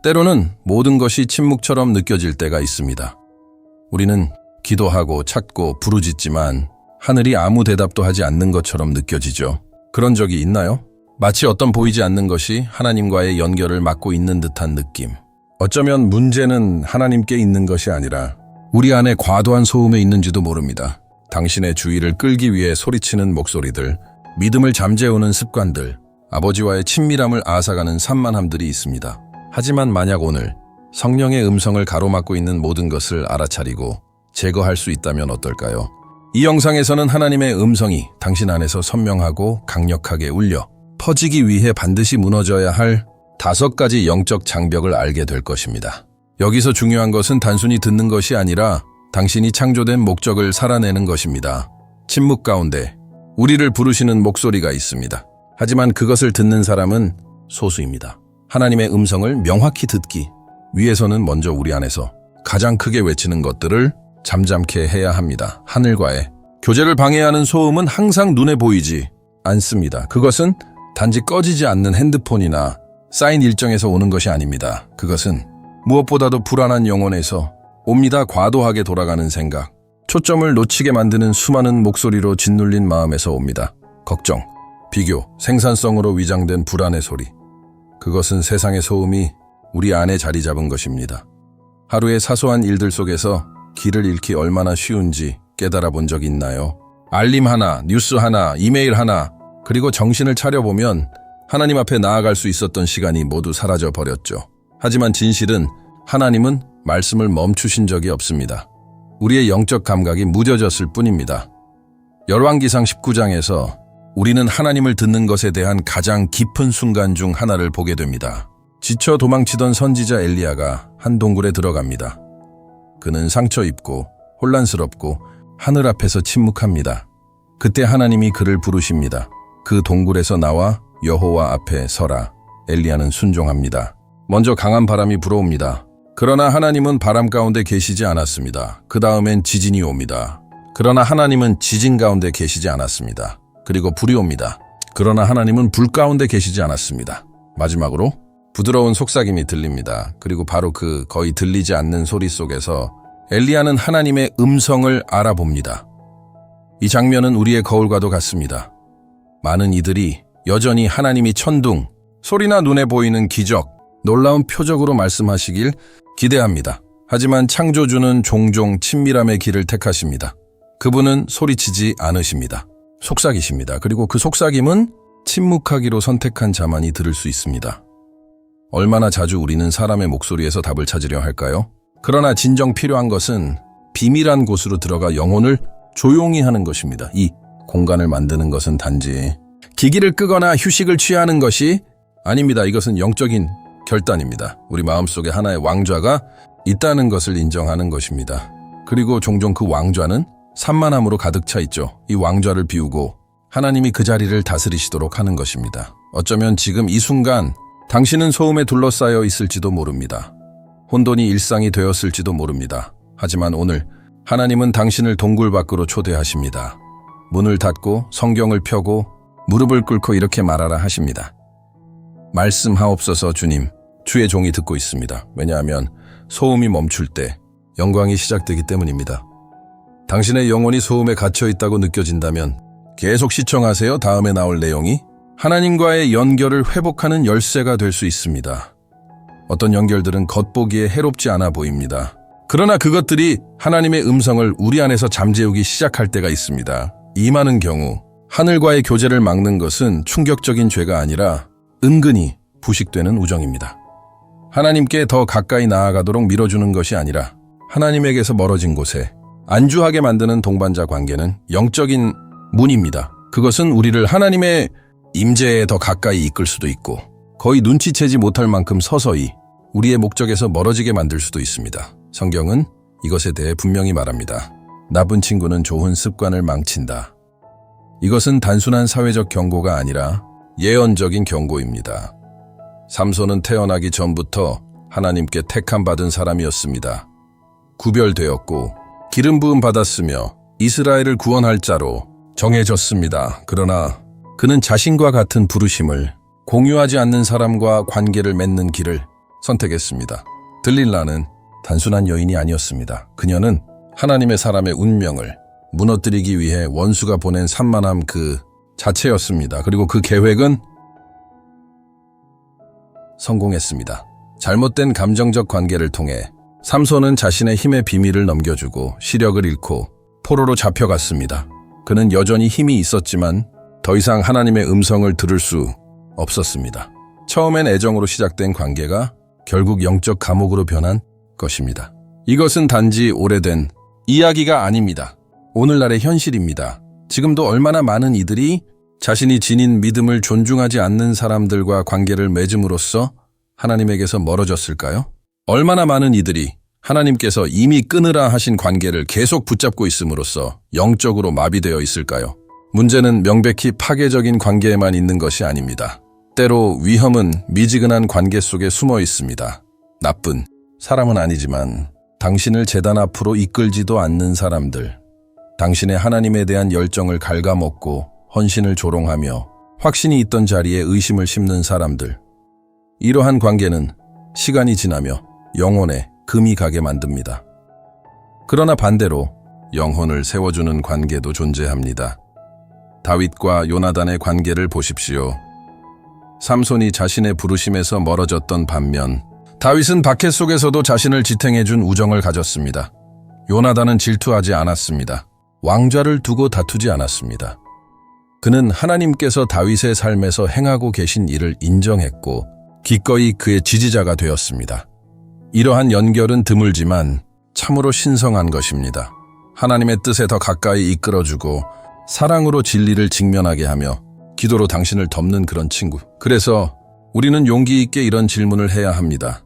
때로는 모든 것이 침묵처럼 느껴질 때가 있습니다. 우리는 기도하고 찾고 부르짖지만 하늘이 아무 대답도 하지 않는 것처럼 느껴지죠. 그런 적이 있나요? 마치 어떤 보이지 않는 것이 하나님과의 연결을 막고 있는 듯한 느낌. 어쩌면 문제는 하나님께 있는 것이 아니라 우리 안에 과도한 소음에 있는지도 모릅니다. 당신의 주의를 끌기 위해 소리치는 목소리들, 믿음을 잠재우는 습관들, 아버지와의 친밀함을 앗아가는 산만함들이 있습니다. 하지만 만약 오늘 성령의 음성을 가로막고 있는 모든 것을 알아차리고 제거할 수 있다면 어떨까요? 이 영상에서는 하나님의 음성이 당신 안에서 선명하고 강력하게 울려 퍼지기 위해 반드시 무너져야 할 5가지 영적 장벽을 알게 될 것입니다. 여기서 중요한 것은 단순히 듣는 것이 아니라 당신이 창조된 목적을 살아내는 것입니다. 침묵 가운데 우리를 부르시는 목소리가 있습니다. 하지만 그것을 듣는 사람은 소수입니다. 하나님의 음성을 명확히 듣기 위해서는 먼저 우리 안에서 가장 크게 외치는 것들을 잠잠케 해야 합니다. 하늘과의 교제를 방해하는 소음은 항상 눈에 보이지 않습니다. 그것은 단지 꺼지지 않는 핸드폰이나 쌓인 일정에서 오는 것이 아닙니다. 그것은 무엇보다도 불안한 영혼에서 옵니다. 과도하게 돌아가는 생각, 초점을 놓치게 만드는 수많은 목소리로 짓눌린 마음에서 옵니다. 걱정, 비교, 생산성으로 위장된 불안의 소리. 그것은 세상의 소음이 우리 안에 자리 잡은 것입니다. 하루의 사소한 일들 속에서 길을 잃기 얼마나 쉬운지 깨달아 본 적 있나요? 알림 하나, 뉴스 하나, 이메일 하나, 그리고 정신을 차려보면 하나님 앞에 나아갈 수 있었던 시간이 모두 사라져 버렸죠. 하지만 진실은 하나님은 말씀을 멈추신 적이 없습니다. 우리의 영적 감각이 무뎌졌을 뿐입니다. 열왕기상 19장에서 우리는 하나님을 듣는 것에 대한 가장 깊은 순간 중 하나를 보게 됩니다. 지쳐 도망치던 선지자 엘리야가 한 동굴에 들어갑니다. 그는 상처 입고 혼란스럽고 하늘 앞에서 침묵합니다. 그때 하나님이 그를 부르십니다. 그 동굴에서 나와 여호와 앞에 서라. 엘리야는 순종합니다. 먼저 강한 바람이 불어옵니다. 그러나 하나님은 바람 가운데 계시지 않았습니다. 그 다음엔 지진이 옵니다. 그러나 하나님은 지진 가운데 계시지 않았습니다. 그리고 불이 옵니다. 그러나 하나님은 불 가운데 계시지 않았습니다. 마지막으로 부드러운 속삭임이 들립니다. 그리고 바로 그 거의 들리지 않는 소리 속에서 엘리야는 하나님의 음성을 알아봅니다. 이 장면은 우리의 거울과도 같습니다. 많은 이들이 여전히 하나님이 천둥, 소리나 눈에 보이는 기적, 놀라운 표적으로 말씀하시길 기대합니다. 하지만 창조주는 종종 친밀함의 길을 택하십니다. 그분은 소리치지 않으십니다. 속삭이십니다. 그리고 그 속삭임은 침묵하기로 선택한 자만이 들을 수 있습니다. 얼마나 자주 우리는 사람의 목소리에서 답을 찾으려 할까요? 그러나 진정 필요한 것은 비밀한 곳으로 들어가 영혼을 조용히 하는 것입니다. 이 공간을 만드는 것은 단지 기기를 끄거나 휴식을 취하는 것이 아닙니다. 이것은 영적인 결단입니다. 우리 마음속에 하나의 왕좌가 있다는 것을 인정하는 것입니다. 그리고 종종 그 왕좌는 산만함으로 가득 차 있죠. 이 왕좌를 비우고 하나님이 그 자리를 다스리시도록 하는 것입니다. 어쩌면 지금 이 순간 당신은 소음에 둘러싸여 있을지도 모릅니다. 혼돈이 일상이 되었을지도 모릅니다. 하지만 오늘 하나님은 당신을 동굴 밖으로 초대하십니다. 문을 닫고 성경을 펴고 무릎을 꿇고 이렇게 말하라 하십니다. 말씀하옵소서 주님, 주의 종이 듣고 있습니다. 왜냐하면 소음이 멈출 때 영광이 시작되기 때문입니다. 당신의 영혼이 소음에 갇혀 있다고 느껴진다면 계속 시청하세요. 다음에 나올 내용이 하나님과의 연결을 회복하는 열쇠가 될 수 있습니다. 어떤 연결들은 겉보기에 해롭지 않아 보입니다. 그러나 그것들이 하나님의 음성을 우리 안에서 잠재우기 시작할 때가 있습니다. 이 많은 경우 하늘과의 교제를 막는 것은 충격적인 죄가 아니라 은근히 부식되는 우정입니다. 하나님께 더 가까이 나아가도록 밀어주는 것이 아니라 하나님에게서 멀어진 곳에 안주하게 만드는 동반자 관계는 영적인 문입니다. 그것은 우리를 하나님의 임재에 더 가까이 이끌 수도 있고 거의 눈치채지 못할 만큼 서서히 우리의 목적에서 멀어지게 만들 수도 있습니다. 성경은 이것에 대해 분명히 말합니다. 나쁜 친구는 좋은 습관을 망친다. 이것은 단순한 사회적 경고가 아니라 예언적인 경고입니다. 삼손은 태어나기 전부터 하나님께 택함 받은 사람이었습니다. 구별되었고 기름 부음 받았으며 이스라엘을 구원할 자로 정해졌습니다. 그러나 그는 자신과 같은 부르심을 공유하지 않는 사람과 관계를 맺는 길을 선택했습니다. 들릴라는 단순한 여인이 아니었습니다. 그녀는 하나님의 사람의 운명을 무너뜨리기 위해 원수가 보낸 산만함 그 자체였습니다. 그리고 그 계획은 성공했습니다. 잘못된 감정적 관계를 통해 삼손은 자신의 힘의 비밀을 넘겨주고 시력을 잃고 포로로 잡혀갔습니다. 그는 여전히 힘이 있었지만 더 이상 하나님의 음성을 들을 수 없었습니다. 처음엔 애정으로 시작된 관계가 결국 영적 감옥으로 변한 것입니다. 이것은 단지 오래된 이야기가 아닙니다. 오늘날의 현실입니다. 지금도 얼마나 많은 이들이 자신이 지닌 믿음을 존중하지 않는 사람들과 관계를 맺음으로써 하나님에게서 멀어졌을까요? 얼마나 많은 이들이 하나님께서 이미 끊으라 하신 관계를 계속 붙잡고 있음으로써 영적으로 마비되어 있을까요? 문제는 명백히 파괴적인 관계에만 있는 것이 아닙니다. 때로 위험은 미지근한 관계 속에 숨어 있습니다. 나쁜 사람은 아니지만 당신을 제단 앞으로 이끌지도 않는 사람들, 당신의 하나님에 대한 열정을 갉아먹고 헌신을 조롱하며 확신이 있던 자리에 의심을 심는 사람들. 이러한 관계는 시간이 지나며 영혼에 금이 가게 만듭니다. 그러나 반대로 영혼을 세워주는 관계도 존재합니다. 다윗과 요나단의 관계를 보십시오. 삼손이 자신의 부르심에서 멀어졌던 반면 다윗은 박해 속에서도 자신을 지탱해준 우정을 가졌습니다. 요나단은 질투하지 않았습니다. 왕좌를 두고 다투지 않았습니다. 그는 하나님께서 다윗의 삶에서 행하고 계신 일을 인정했고 기꺼이 그의 지지자가 되었습니다. 이러한 연결은 드물지만 참으로 신성한 것입니다. 하나님의 뜻에 더 가까이 이끌어주고 사랑으로 진리를 직면하게 하며 기도로 당신을 덮는 그런 친구. 그래서 우리는 용기 있게 이런 질문을 해야 합니다.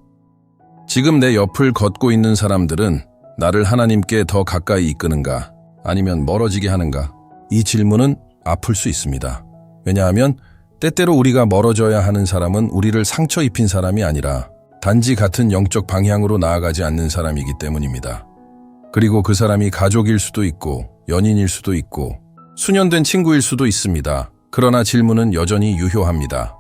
지금 내 옆을 걷고 있는 사람들은 나를 하나님께 더 가까이 이끄는가? 아니면 멀어지게 하는가? 이 질문은 아플 수 있습니다. 왜냐하면 때때로 우리가 멀어져야 하는 사람은 우리를 상처 입힌 사람이 아니라 단지 같은 영적 방향으로 나아가지 않는 사람이기 때문입니다. 그리고 그 사람이 가족일 수도 있고 연인일 수도 있고 수년된 친구일 수도 있습니다. 그러나 질문은 여전히 유효합니다.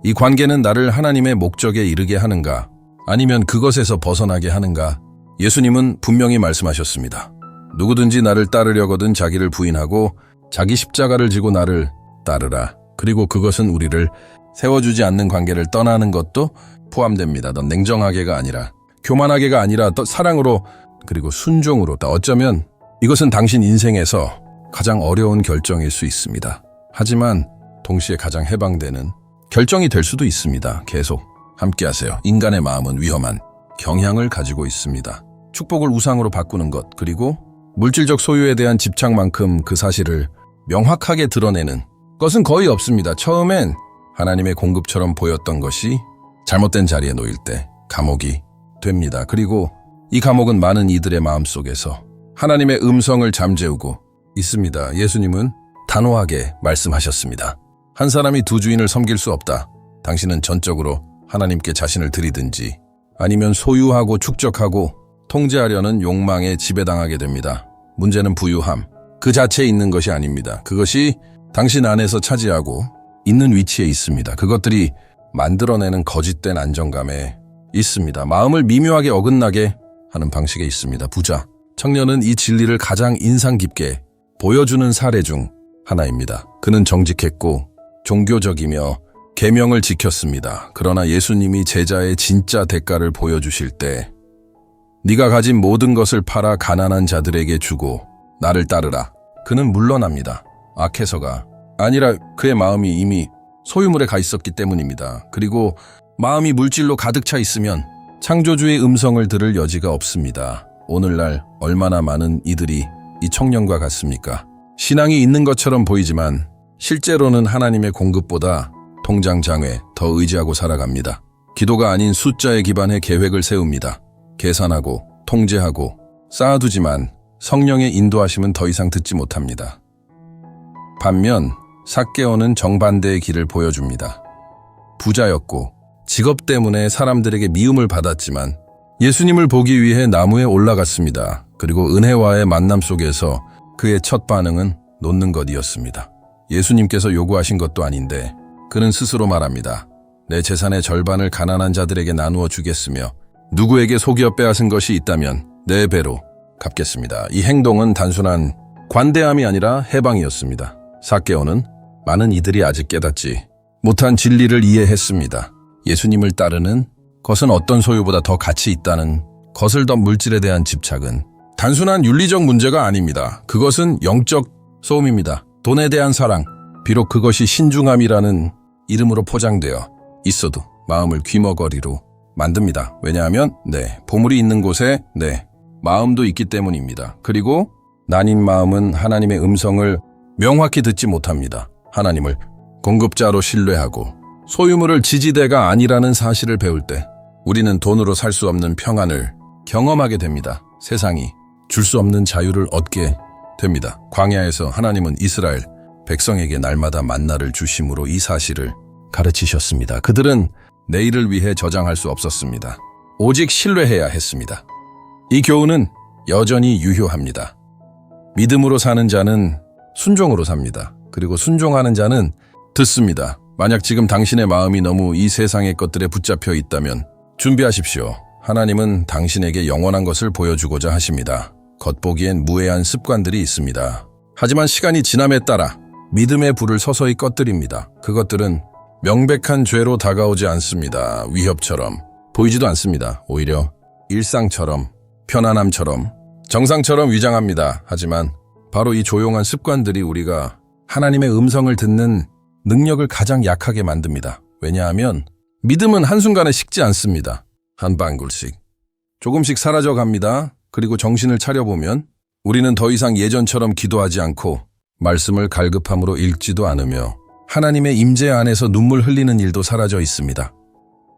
이 관계는 나를 하나님의 목적에 이르게 하는가? 아니면 그것에서 벗어나게 하는가? 예수님은 분명히 말씀하셨습니다. 누구든지 나를 따르려거든 자기를 부인하고 자기 십자가를 지고 나를 따르라. 그리고 그것은 우리를 세워주지 않는 관계를 떠나는 것도 포함됩니다. 더 냉정하게가 아니라 교만하게가 아니라 더 사랑으로 그리고 순종으로. 어쩌면 이것은 당신 인생에서 가장 어려운 결정일 수 있습니다. 하지만 동시에 가장 해방되는 결정이 될 수도 있습니다. 계속 함께하세요. 인간의 마음은 위험한 경향을 가지고 있습니다. 축복을 우상으로 바꾸는 것, 그리고 물질적 소유에 대한 집착만큼 그 사실을 명확하게 드러내는 것은 거의 없습니다. 처음엔 하나님의 공급처럼 보였던 것이 잘못된 자리에 놓일 때 감옥이 됩니다. 그리고 이 감옥은 많은 이들의 마음속에서 하나님의 음성을 잠재우고 있습니다. 예수님은 단호하게 말씀하셨습니다. 한 사람이 두 주인을 섬길 수 없다. 당신은 전적으로 하나님께 자신을 드리든지 아니면 소유하고 축적하고 통제하려는 욕망에 지배당하게 됩니다. 문제는 부유함 그 자체에 있는 것이 아닙니다. 그것이 당신 안에서 차지하고 있는 위치에 있습니다. 그것들이 만들어내는 거짓된 안정감에 있습니다. 마음을 미묘하게 어긋나게 하는 방식에 있습니다. 부자, 청년은 이 진리를 가장 인상 깊게 보여주는 사례 중 하나입니다. 그는 정직했고 종교적이며 계명을 지켰습니다. 그러나 예수님이 제자의 진짜 대가를 보여주실 때 네가 가진 모든 것을 팔아 가난한 자들에게 주고 나를 따르라. 그는 물러납니다. 악해서가 아니라 그의 마음이 이미 소유물에 가 있었기 때문입니다. 그리고 마음이 물질로 가득 차 있으면 창조주의 음성을 들을 여지가 없습니다. 오늘날 얼마나 많은 이들이 이 청년과 같습니까? 신앙이 있는 것처럼 보이지만 실제로는 하나님의 공급보다 통장 장외 더 의지하고 살아갑니다. 기도가 아닌 숫자에 기반해 계획을 세웁니다. 계산하고 통제하고 쌓아두지만 성령의 인도하심은 더 이상 듣지 못합니다. 반면 삭개오는 정반대의 길을 보여줍니다. 부자였고 직업 때문에 사람들에게 미움을 받았지만 예수님을 보기 위해 나무에 올라갔습니다. 그리고 은혜와의 만남 속에서 그의 첫 반응은 놓는 것이었습니다. 예수님께서 요구하신 것도 아닌데 그는 스스로 말합니다. 내 재산의 절반을 가난한 자들에게 나누어 주겠으며 누구에게 속여 빼앗은 것이 있다면 4배로 갚겠습니다. 이 행동은 단순한 관대함이 아니라 해방이었습니다. 삭개오는 많은 이들이 아직 깨닫지 못한 진리를 이해했습니다. 예수님을 따르는 것은 어떤 소유보다 더 가치 있다는 것을 더 물질에 대한 집착은 단순한 윤리적 문제가 아닙니다. 그것은 영적 소음입니다. 돈에 대한 사랑, 비록 그것이 신중함이라는 이름으로 포장되어 있어도 마음을 귀머거리로 만듭니다. 왜냐하면 보물이 있는 곳에 마음도 있기 때문입니다. 그리고 나뉜 마음은 하나님의 음성을 명확히 듣지 못합니다. 하나님을 공급자로 신뢰하고 소유물을 지지대가 아니라는 사실을 배울 때 우리는 돈으로 살 수 없는 평안을 경험하게 됩니다. 세상이 줄 수 없는 자유를 얻게 됩니다. 광야에서 하나님은 이스라엘 백성에게 날마다 만나를 주심으로 이 사실을 가르치셨습니다. 그들은 내일을 위해 저장할 수 없었습니다. 오직 신뢰해야 했습니다. 이 교훈은 여전히 유효합니다. 믿음으로 사는 자는 순종으로 삽니다. 그리고 순종하는 자는 듣습니다. 만약 지금 당신의 마음이 너무 이 세상의 것들에 붙잡혀 있다면 준비하십시오. 하나님은 당신에게 영원한 것을 보여주고자 하십니다. 겉보기엔 무해한 습관들이 있습니다. 하지만 시간이 지남에 따라 믿음의 불을 서서히 꺼뜨립니다. 그것들은 명백한 죄로 다가오지 않습니다. 위협처럼 보이지도 않습니다. 오히려 일상처럼, 편안함처럼, 정상처럼 위장합니다. 하지만 바로 이 조용한 습관들이 우리가 하나님의 음성을 듣는 능력을 가장 약하게 만듭니다. 왜냐하면 믿음은 한순간에 식지 않습니다. 한 방울씩, 조금씩 사라져 갑니다. 그리고 정신을 차려보면 우리는 더 이상 예전처럼 기도하지 않고 말씀을 갈급함으로 읽지도 않으며 하나님의 임재 안에서 눈물 흘리는 일도 사라져 있습니다.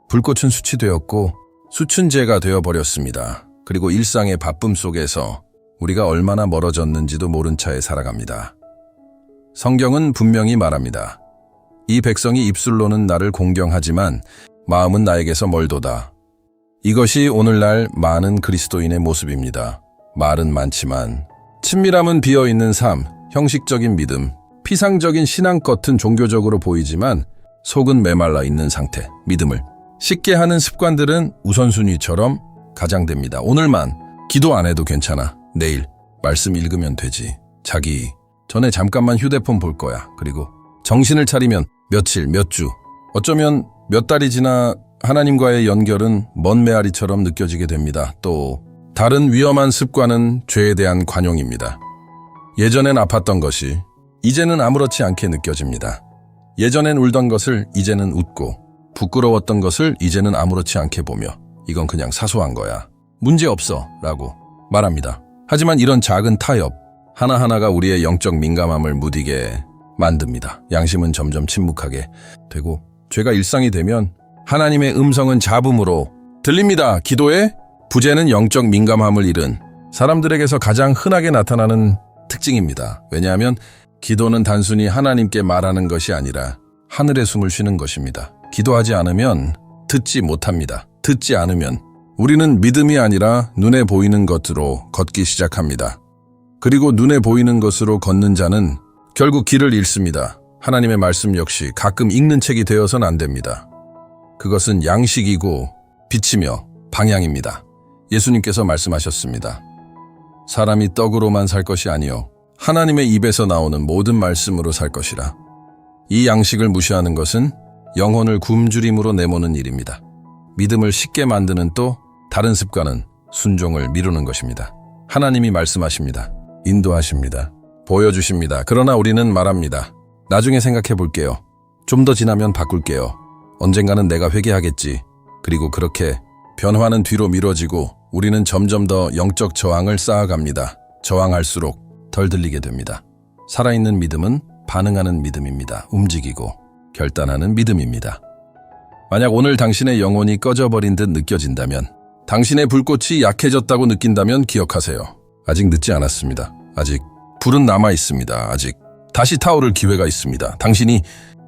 불꽃은 수치되었고 숯은 재가 되어버렸습니다. 그리고 일상의 바쁨 속에서 우리가 얼마나 멀어졌는지도 모른 채 살아갑니다. 성경은 분명히 말합니다. 이 백성이 입술로는 나를 공경하지만 마음은 나에게서 멀도다. 이것이 오늘날 많은 그리스도인의 모습입니다. 말은 많지만 친밀함은 비어있는 삶, 형식적인 믿음, 피상적인 신앙 겉은 종교적으로 보이지만 속은 메말라 있는 상태, 믿음을 쉽게 하는 습관들은 우선순위처럼 가장됩니다. 오늘만 기도 안 해도 괜찮아. 내일 말씀 읽으면 되지. 자기 전에 잠깐만 휴대폰 볼 거야. 그리고 정신을 차리면 며칠, 몇 주, 어쩌면 몇 달이 지나 하나님과의 연결은 먼 메아리처럼 느껴지게 됩니다. 또 다른 위험한 습관은 죄에 대한 관용입니다. 예전엔 아팠던 것이 이제는 아무렇지 않게 느껴집니다. 예전엔 울던 것을 이제는 웃고 부끄러웠던 것을 이제는 아무렇지 않게 보며 이건 그냥 사소한 거야. 문제없어 라고 말합니다. 하지만 이런 작은 타협 하나하나가 우리의 영적 민감함을 무디게 만듭니다. 양심은 점점 침묵하게 되고 죄가 일상이 되면 하나님의 음성은 잡음으로 들립니다. 기도의 부재는 영적 민감함을 잃은 사람들에게서 가장 흔하게 나타나는 특징입니다. 왜냐하면 기도는 단순히 하나님께 말하는 것이 아니라 하늘의 숨을 쉬는 것입니다. 기도하지 않으면 듣지 못합니다. 듣지 않으면 우리는 믿음이 아니라 눈에 보이는 것으로 걷기 시작합니다. 그리고 눈에 보이는 것으로 걷는 자는 결국 길을 잃습니다. 하나님의 말씀 역시 가끔 읽는 책이 되어서는 안 됩니다. 그것은 양식이고 빛이며 방향입니다. 예수님께서 말씀하셨습니다. 사람이 떡으로만 살 것이 아니요 하나님의 입에서 나오는 모든 말씀으로 살 것이라. 이 양식을 무시하는 것은 영혼을 굶주림으로 내모는 일입니다. 믿음을 쉽게 만드는 또 다른 습관은 순종을 미루는 것입니다. 하나님이 말씀하십니다. 인도하십니다. 보여주십니다. 그러나 우리는 말합니다. 나중에 생각해 볼게요. 좀 더 지나면 바꿀게요. 언젠가는 내가 회개하겠지. 그리고 그렇게 변화는 뒤로 미뤄지고 우리는 점점 더 영적 저항을 쌓아갑니다. 저항할수록 덜 들리게 됩니다. 살아있는 믿음은 반응하는 믿음입니다. 움직이고 결단하는 믿음입니다. 만약 오늘 당신의 영혼이 꺼져버린 듯 느껴진다면, 당신의 불꽃이 약해졌다고 느낀다면 기억하세요. 아직 늦지 않았습니다. 아직 불은 남아 있습니다. 아직 다시 타오를 기회가 있습니다. 당신이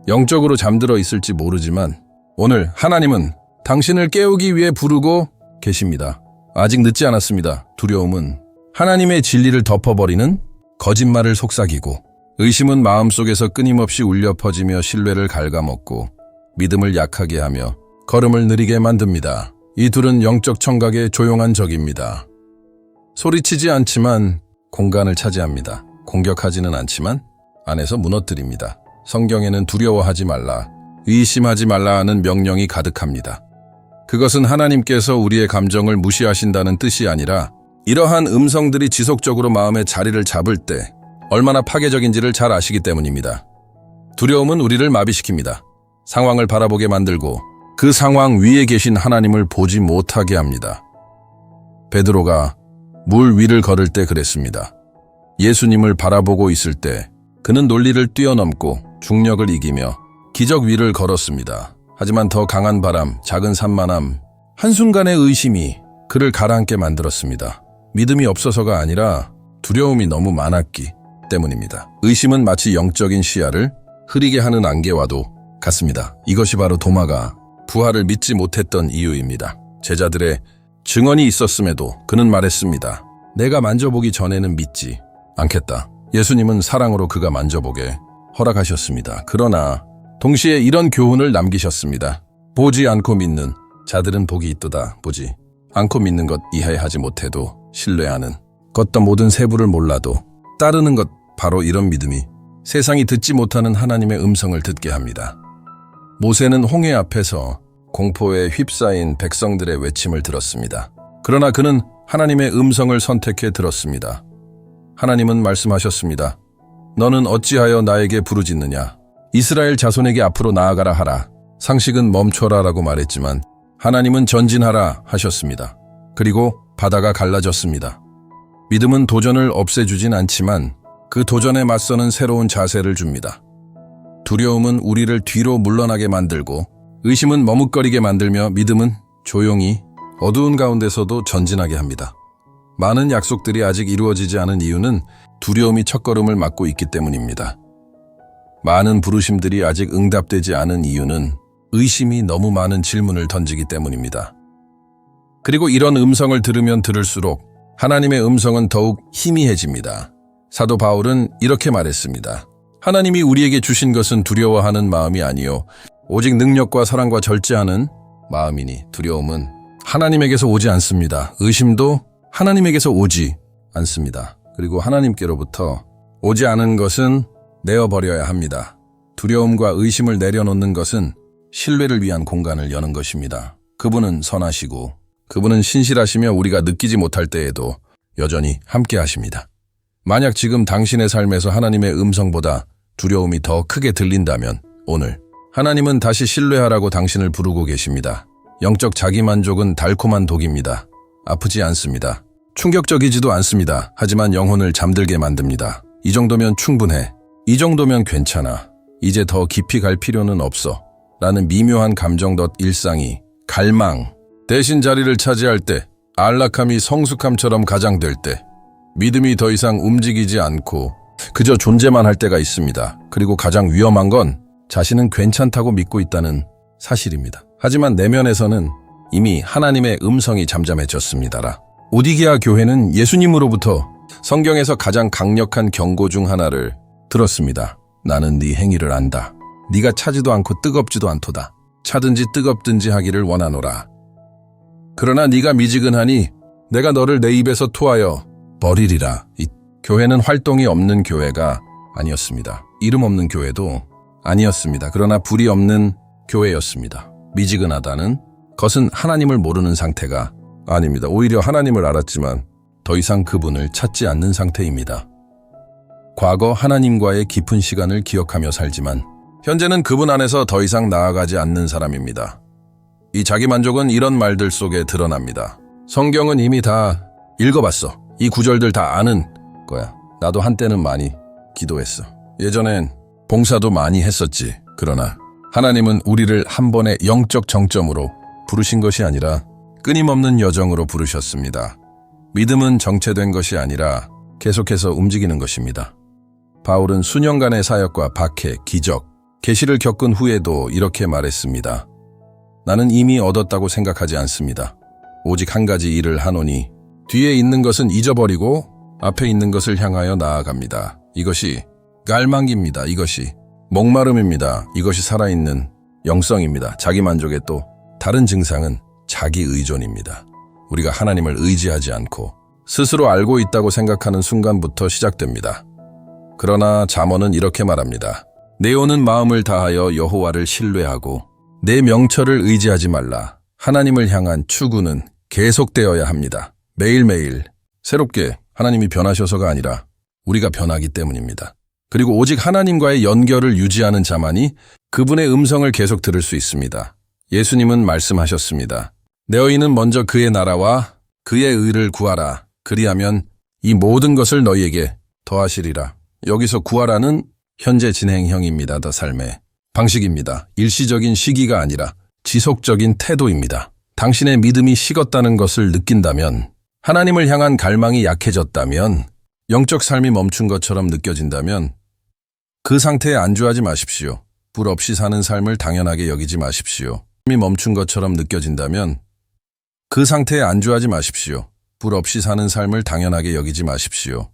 영적으로 잠들어 있을지 모르지만 오늘 하나님은 당신을 깨우기 위해 부르고 계십니다. 아직 늦지 않았습니다. 두려움은 하나님의 진리를 덮어버리는 거짓말을 속삭이고, 의심은 마음속에서 끊임없이 울려 퍼지며 신뢰를 갉아먹고, 믿음을 약하게 하며 걸음을 느리게 만듭니다. 이 둘은 영적 청각의 조용한 적입니다. 소리치지 않지만 공간을 차지합니다. 공격하지는 않지만 안에서 무너뜨립니다. 성경에는 두려워하지 말라, 의심하지 말라 하는 명령이 가득합니다. 그것은 하나님께서 우리의 감정을 무시하신다는 뜻이 아니라 이러한 음성들이 지속적으로 마음의 자리를 잡을 때 얼마나 파괴적인지를 잘 아시기 때문입니다. 두려움은 우리를 마비시킵니다. 상황을 바라보게 만들고 그 상황 위에 계신 하나님을 보지 못하게 합니다. 베드로가 물 위를 걸을 때 그랬습니다. 예수님을 바라보고 있을 때 그는 논리를 뛰어넘고 중력을 이기며 기적 위를 걸었습니다. 하지만 더 강한 바람, 작은 산만함, 한순간의 의심이 그를 가라앉게 만들었습니다. 믿음이 없어서가 아니라 두려움이 너무 많았기 때문입니다. 의심은 마치 영적인 시야를 흐리게 하는 안개와도 같습니다. 이것이 바로 도마가 부활을 믿지 못했던 이유입니다. 제자들의 증언이 있었음에도 그는 말했습니다. 내가 만져보기 전에는 믿지 않겠다. 예수님은 사랑으로 그가 만져보게 허락하셨습니다. 그러나 동시에 이런 교훈을 남기셨습니다. 보지 않고 믿는 자들은 복이 있도다. 보지 않고 믿는 것 이해하지 못해도 신뢰하는 어떤 모든 세부를 몰라도 따르는 것, 바로 이런 믿음이 세상이 듣지 못하는 하나님의 음성을 듣게 합니다. 모세는 홍해 앞에서 공포에 휩싸인 백성들의 외침을 들었습니다. 그러나 그는 하나님의 음성을 선택해 들었습니다. 하나님은 말씀하셨습니다. 너는 어찌하여 나에게 부르짖느냐? 이스라엘 자손에게 앞으로 나아가라 하라. 상식은 멈춰라라고 말했지만 하나님은 전진하라 하셨습니다. 그리고 바다가 갈라졌습니다. 믿음은 도전을 없애주진 않지만 그 도전에 맞서는 새로운 자세를 줍니다. 두려움은 우리를 뒤로 물러나게 만들고 의심은 머뭇거리게 만들며 믿음은 조용히 어두운 가운데서도 전진하게 합니다. 많은 약속들이 아직 이루어지지 않은 이유는 두려움이 첫걸음을 막고 있기 때문입니다. 많은 부르심들이 아직 응답되지 않은 이유는 의심이 너무 많은 질문을 던지기 때문입니다. 그리고 이런 음성을 들으면 들을수록 하나님의 음성은 더욱 희미해집니다. 사도 바울은 이렇게 말했습니다. 하나님이 우리에게 주신 것은 두려워하는 마음이 아니요 오직 능력과 사랑과 절제하는 마음이니 두려움은 하나님에게서 오지 않습니다. 의심도 하나님에게서 오지 않습니다. 그리고 하나님께로부터 오지 않은 것은 내어버려야 합니다. 두려움과 의심을 내려놓는 것은 신뢰를 위한 공간을 여는 것입니다. 그분은 선하시고 그분은 신실하시며 우리가 느끼지 못할 때에도 여전히 함께 하십니다. 만약 지금 당신의 삶에서 하나님의 음성보다 두려움이 더 크게 들린다면 오늘 하나님은 다시 신뢰하라고 당신을 부르고 계십니다. 영적 자기만족은 달콤한 독입니다. 아프지 않습니다. 충격적이지도 않습니다. 하지만 영혼을 잠들게 만듭니다. 이 정도면 충분해. 이 정도면 괜찮아. 이제 더 깊이 갈 필요는 없어. 라는 미묘한 감정덧 일상이 갈망 대신 자리를 차지할 때, 안락함이 성숙함처럼 가장될 때, 믿음이 더 이상 움직이지 않고 그저 존재만 할 때가 있습니다. 그리고 가장 위험한 건 자신은 괜찮다고 믿고 있다는 사실입니다. 하지만 내면에서는 이미 하나님의 음성이 잠잠해졌습니다라. 오디게아 교회는 예수님으로부터 성경에서 가장 강력한 경고 중 하나를 들었습니다. 나는 네 행위를 안다. 네가 차지도 않고 뜨겁지도 않도다. 차든지 뜨겁든지 하기를 원하노라. 그러나 네가 미지근하니 내가 너를 내 입에서 토하여 버리리라. 이 교회는 활동이 없는 교회가 아니었습니다. 이름 없는 교회도 아니었습니다. 그러나 불이 없는 교회였습니다. 미지근하다는 것은 하나님을 모르는 상태가 아닙니다. 오히려 하나님을 알았지만 더 이상 그분을 찾지 않는 상태입니다. 과거 하나님과의 깊은 시간을 기억하며 살지만 현재는 그분 안에서 더 이상 나아가지 않는 사람입니다. 이 자기만족은 이런 말들 속에 드러납니다. 성경은 이미 다 읽어봤어. 이 구절들 다 아는 거야. 나도 한때는 많이 기도했어. 예전엔 봉사도 많이 했었지. 그러나 하나님은 우리를 한 번의 영적 정점으로 부르신 것이 아니라 끊임없는 여정으로 부르셨습니다. 믿음은 정체된 것이 아니라 계속해서 움직이는 것입니다. 바울은 수년간의 사역과 박해, 기적, 계시를 겪은 후에도 이렇게 말했습니다. 나는 이미 얻었다고 생각하지 않습니다. 오직 한 가지 일을 하노니 뒤에 있는 것은 잊어버리고 앞에 있는 것을 향하여 나아갑니다. 이것이 갈망입니다. 이것이 목마름입니다. 이것이 살아있는 영성입니다. 자기만족의 또 다른 증상은 자기의존입니다. 우리가 하나님을 의지하지 않고 스스로 알고 있다고 생각하는 순간부터 시작됩니다. 그러나 잠언은 이렇게 말합니다. 내 오는 마음을 다하여 여호와를 신뢰하고 내 명철을 의지하지 말라. 하나님을 향한 추구는 계속되어야 합니다. 매일매일 새롭게 하나님이 변하셔서가 아니라 우리가 변하기 때문입니다. 그리고 오직 하나님과의 연결을 유지하는 자만이 그분의 음성을 계속 들을 수 있습니다. 예수님은 말씀하셨습니다. 너희는 먼저 그의 나라와 그의 의를 구하라. 그리하면 이 모든 것을 너희에게 더하시리라. 여기서 구하라는 현재 진행형입니다. 더 삶의 방식입니다. 일시적인 시기가 아니라 지속적인 태도입니다. 당신의 믿음이 식었다는 것을 느낀다면, 하나님을 향한 갈망이 약해졌다면, 영적 삶이 멈춘 것처럼 느껴진다면 그 상태에 안주하지 마십시오. 불 없이 사는 삶을 당연하게 여기지 마십시오. 삶이 멈춘 것처럼 느껴진다면 그 상태에 안주하지 마십시오. 불 없이 사는 삶을 당연하게 여기지 마십시오.